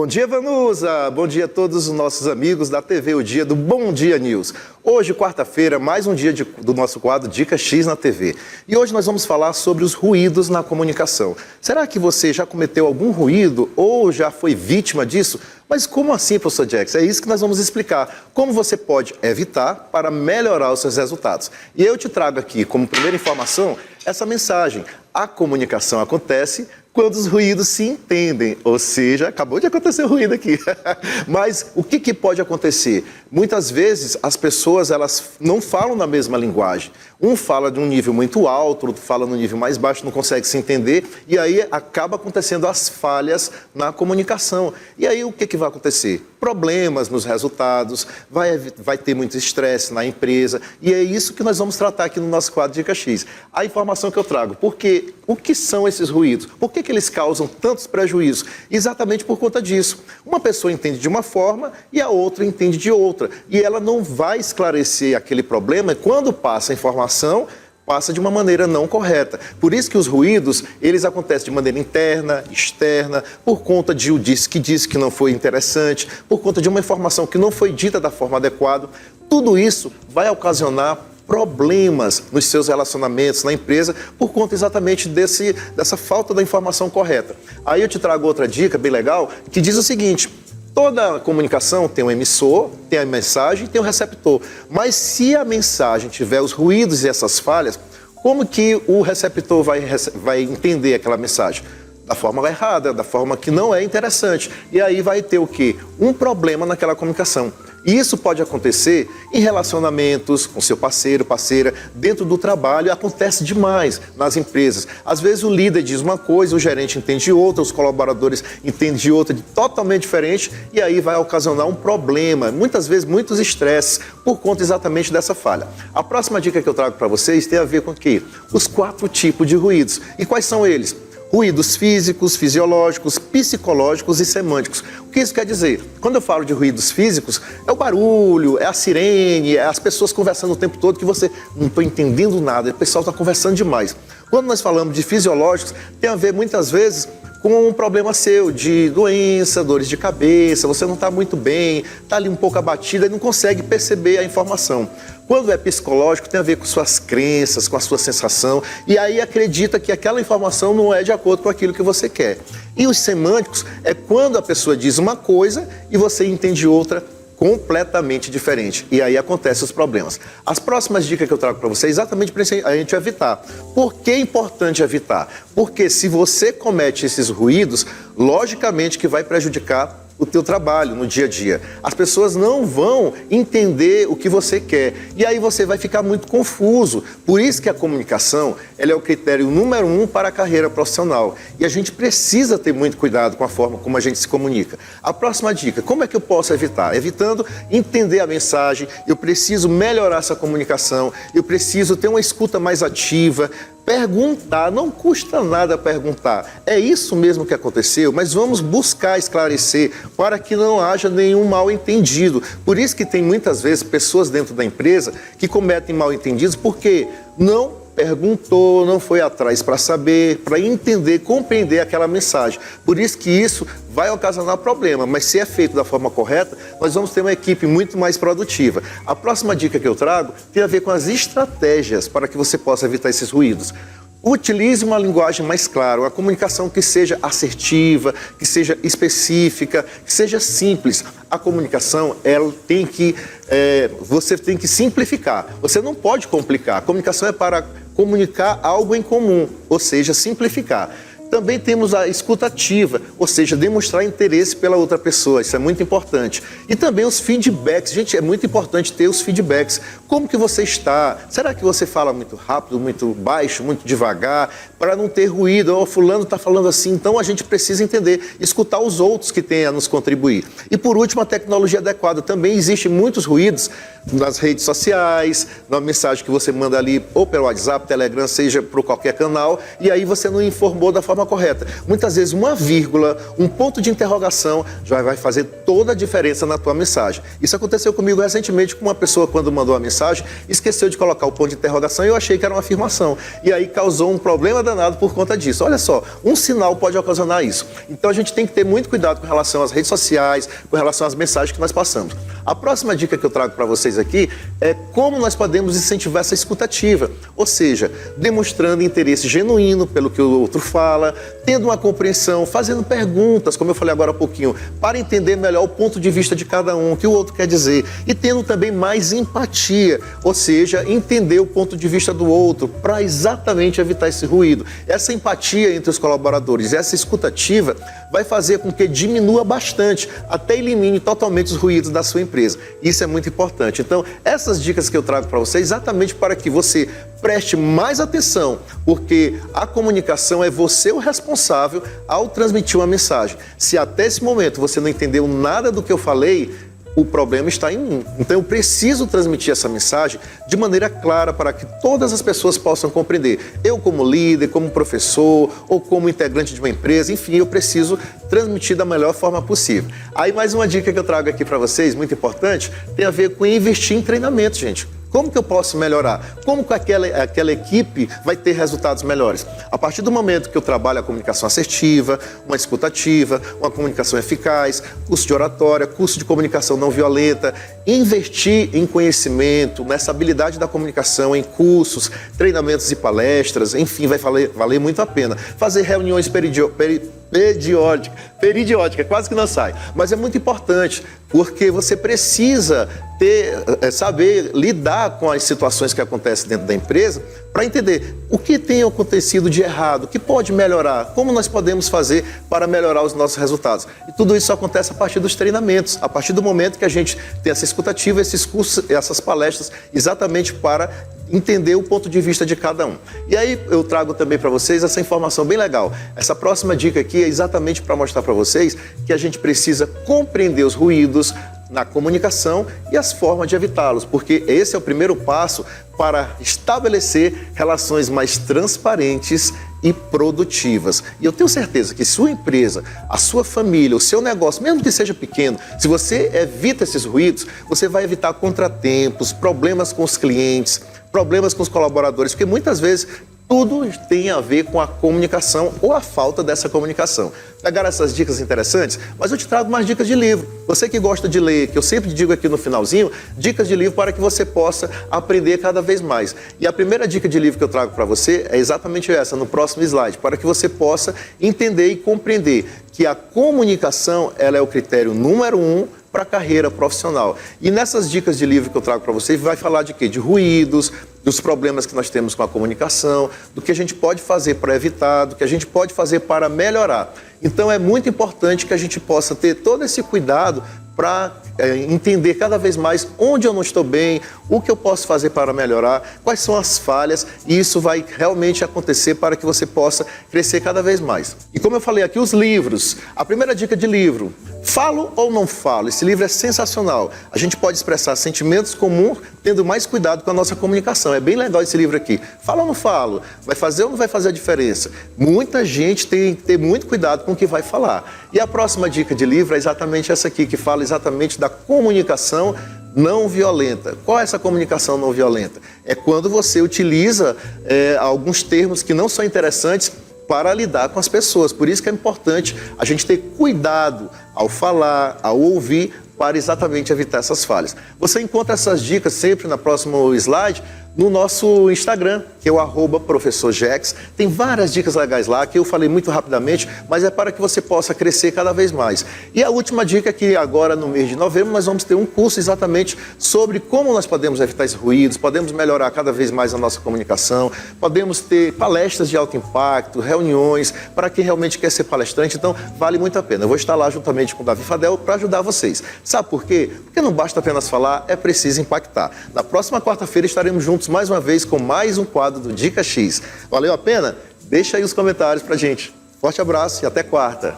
Bom dia, Vanusa! Bom dia a todos os nossos amigos da TV O Dia do Bom Dia News. Hoje, quarta-feira, mais um dia do nosso quadro Dica X na TV. E hoje nós vamos falar sobre os ruídos na comunicação. Será que você já cometeu algum ruído ou já foi vítima disso? Mas como assim, professor Jackson? É isso que nós vamos explicar. Como você pode evitar para melhorar os seus resultados. E eu te trago aqui, como primeira informação, essa mensagem. A comunicação acontece quando os ruídos se entendem, ou seja, acabou de acontecer ruído aqui. Mas o que pode acontecer? Muitas vezes as pessoas elas não falam na mesma linguagem. Um fala de um nível muito alto, outro fala no nível mais baixo, não consegue se entender, e aí acaba acontecendo as falhas na comunicação. E aí o que vai acontecer? Problemas nos resultados, vai ter muito estresse na empresa, e é isso que nós vamos tratar aqui no nosso quadro Dica X. A informação que eu trago, porque o que são esses ruídos? Por que eles causam tantos prejuízos? Exatamente por conta disso. Uma pessoa entende de uma forma e a outra entende de outra, e ela não vai esclarecer aquele problema quando passa a informação, passa de uma maneira não correta. Por isso que os ruídos, eles acontecem de maneira interna, externa, por conta de o disse que não foi interessante, por conta de uma informação que não foi dita da forma adequada. Tudo isso vai ocasionar problemas nos seus relacionamentos na empresa por conta exatamente dessa falta da informação correta. Aí eu te trago outra dica bem legal que diz o seguinte: toda comunicação tem um emissor, tem a mensagem e tem o receptor. Mas se a mensagem tiver os ruídos e essas falhas, como que o receptor vai entender aquela mensagem? Da forma errada, da forma que não é interessante. E aí vai ter o quê? Um problema naquela comunicação. E isso pode acontecer em relacionamentos com seu parceiro, parceira, dentro do trabalho, acontece demais nas empresas. Às vezes o líder diz uma coisa, o gerente entende outra, os colaboradores entendem de outra, totalmente diferente, e aí vai ocasionar um problema, muitas vezes muitos estresses, por conta exatamente dessa falha. A próxima dica que eu trago para vocês tem a ver com o quê? Os 4 tipos de ruídos. E quais são eles? Ruídos físicos, fisiológicos, psicológicos e semânticos. O que isso quer dizer? Quando eu falo de ruídos físicos, é o barulho, é a sirene, é as pessoas conversando o tempo todo que você não está entendendo nada, o pessoal está conversando demais. Quando nós falamos de fisiológicos, tem a ver muitas vezes com um problema seu de doença, dores de cabeça, você não está muito bem, está ali um pouco abatida e não consegue perceber a informação. Quando é psicológico, tem a ver com suas crenças, com a sua sensação, e aí acredita que aquela informação não é de acordo com aquilo que você quer. E os semânticos é quando a pessoa diz uma coisa e você entende outra completamente diferente. E aí acontecem os problemas. As próximas dicas que eu trago para você é exatamente para a gente evitar. Por que é importante evitar? Porque se você comete esses ruídos, logicamente que vai prejudicar o teu trabalho no dia a dia. As pessoas não vão entender o que você quer e aí você vai ficar muito confuso. Por isso que a comunicação ela é o critério número 1 para a carreira profissional e a gente precisa ter muito cuidado com a forma como a gente se comunica. A próxima dica, como é que eu posso evitar? Evitando entender a mensagem, eu preciso melhorar essa comunicação, eu preciso ter uma escuta mais ativa, perguntar, não custa nada perguntar. É isso mesmo que aconteceu, mas vamos buscar esclarecer para que não haja nenhum mal-entendido. Por isso que tem muitas vezes pessoas dentro da empresa que cometem mal-entendidos porque não perguntou, não foi atrás para saber, para entender, compreender aquela mensagem. Por isso que isso vai ocasionar problema, mas se é feito da forma correta, nós vamos ter uma equipe muito mais produtiva. A próxima dica que eu trago tem a ver com as estratégias para que você possa evitar esses ruídos. Utilize uma linguagem mais clara, uma comunicação que seja assertiva, que seja específica, que seja simples. A comunicação, ela tem que, você tem que simplificar. Você não pode complicar. A comunicação é para comunicar algo em comum, ou seja, simplificar. Também temos a escuta ativa, ou seja, demonstrar interesse pela outra pessoa, isso é muito importante. E também os feedbacks, gente, é muito importante ter os feedbacks. Como que você está? Será que você fala muito rápido, muito baixo, muito devagar? Para não ter ruído, o fulano está falando assim, então a gente precisa entender, escutar os outros que têm a nos contribuir. E por último, a tecnologia adequada. Também existem muitos ruídos nas redes sociais, na mensagem que você manda ali, ou pelo WhatsApp, Telegram, seja por qualquer canal, e aí você não informou da forma correta. Muitas vezes uma vírgula, um ponto de interrogação já vai fazer toda a diferença na tua mensagem. Isso aconteceu comigo recentemente com uma pessoa quando mandou a mensagem, esqueceu de colocar o ponto de interrogação e eu achei que era uma afirmação. E aí causou um problema danado por conta disso. Olha só, um sinal pode ocasionar isso. Então a gente tem que ter muito cuidado com relação às redes sociais, com relação às mensagens que nós passamos. A próxima dica que eu trago para vocês aqui é como nós podemos incentivar essa escutativa, ou seja, demonstrando interesse genuíno pelo que o outro fala, tendo uma compreensão, fazendo perguntas, como eu falei agora há pouquinho, para entender melhor o ponto de vista de cada um, o que o outro quer dizer, e tendo também mais empatia, ou seja, entender o ponto de vista do outro, para exatamente evitar esse ruído. Essa empatia entre os colaboradores, essa escutativa, vai fazer com que diminua bastante, até elimine totalmente os ruídos da sua empresa. Isso é muito importante. Então, essas dicas que eu trago para você, exatamente para que você preste mais atenção, porque a comunicação é você o responsável ao transmitir uma mensagem. Se até esse momento você não entendeu nada do que eu falei, o problema está em mim. Então eu preciso transmitir essa mensagem de maneira clara para que todas as pessoas possam compreender. Eu como líder, como professor ou como integrante de uma empresa, enfim, eu preciso transmitir da melhor forma possível. Aí mais uma dica que eu trago aqui para vocês, muito importante, tem a ver com investir em treinamento, gente. Como que eu posso melhorar? Como que aquela equipe vai ter resultados melhores? A partir do momento que eu trabalho a comunicação assertiva, uma escutativa, uma comunicação eficaz, curso de oratória, curso de comunicação não violenta, investir em conhecimento, nessa habilidade da comunicação, em cursos, treinamentos e palestras, enfim, vai valer muito a pena. Fazer reuniões periódica, quase que não sai, mas é muito importante, porque você precisa saber lidar com as situações que acontecem dentro da empresa para entender o que tem acontecido de errado, o que pode melhorar, como nós podemos fazer para melhorar os nossos resultados. E tudo isso acontece a partir dos treinamentos, a partir do momento que a gente tem essa escutativa, esses cursos, essas palestras, exatamente para entender o ponto de vista de cada um. E aí eu trago também para vocês essa informação bem legal. Essa próxima dica aqui é exatamente para mostrar para vocês que a gente precisa compreender os ruídos na comunicação e as formas de evitá-los, porque esse é o primeiro passo para estabelecer relações mais transparentes e produtivas. E eu tenho certeza que sua empresa, a sua família, o seu negócio, mesmo que seja pequeno, se você evita esses ruídos, você vai evitar contratempos, problemas com os clientes, problemas com os colaboradores, porque muitas vezes tudo tem a ver com a comunicação ou a falta dessa comunicação. Pegaram essas dicas interessantes? Mas eu te trago mais dicas de livro. Você que gosta de ler, que eu sempre digo aqui no finalzinho, dicas de livro para que você possa aprender cada vez mais. E a primeira dica de livro que eu trago para você é exatamente essa, no próximo slide, para que você possa entender e compreender que a comunicação, ela é o critério número 1 para a carreira profissional. E nessas dicas de livro que eu trago para vocês, vai falar de quê? De ruídos, dos problemas que nós temos com a comunicação, do que a gente pode fazer para evitar, do que a gente pode fazer para melhorar. Então é muito importante que a gente possa ter todo esse cuidado para entender cada vez mais onde eu não estou bem, o que eu posso fazer para melhorar, quais são as falhas, e isso vai realmente acontecer para que você possa crescer cada vez mais. E como eu falei aqui, os livros. A primeira dica de livro: falo ou não falo? Esse livro é sensacional. A gente pode expressar sentimentos comuns tendo mais cuidado com a nossa comunicação. É bem legal esse livro aqui. Falo ou não falo? Vai fazer ou não vai fazer a diferença? Muita gente tem que ter muito cuidado com o que vai falar. E a próxima dica de livro é exatamente essa aqui, que fala exatamente da comunicação não violenta. Qual é essa comunicação não violenta? É quando você utiliza alguns termos que não são interessantes para lidar com as pessoas. Por isso que é importante a gente ter cuidado ao falar, ao ouvir, para exatamente evitar essas falhas. Você encontra essas dicas sempre no próximo slide no nosso Instagram, que é o @professorjex. Tem várias dicas legais lá, que eu falei muito rapidamente, mas é para que você possa crescer cada vez mais. E a última dica é que agora no mês de novembro nós vamos ter um curso exatamente sobre como nós podemos evitar esses ruídos, podemos melhorar cada vez mais a nossa comunicação, podemos ter palestras de alto impacto, reuniões, para quem realmente quer ser palestrante, então vale muito a pena. Eu vou estar lá juntamente com o Davi Fadel para ajudar vocês. Sabe por quê? Porque não basta apenas falar, é preciso impactar. Na próxima quarta-feira estaremos juntos mais uma vez com mais um quadro do Dica X. Valeu a pena? Deixa aí os comentários pra gente. Forte abraço e até quarta.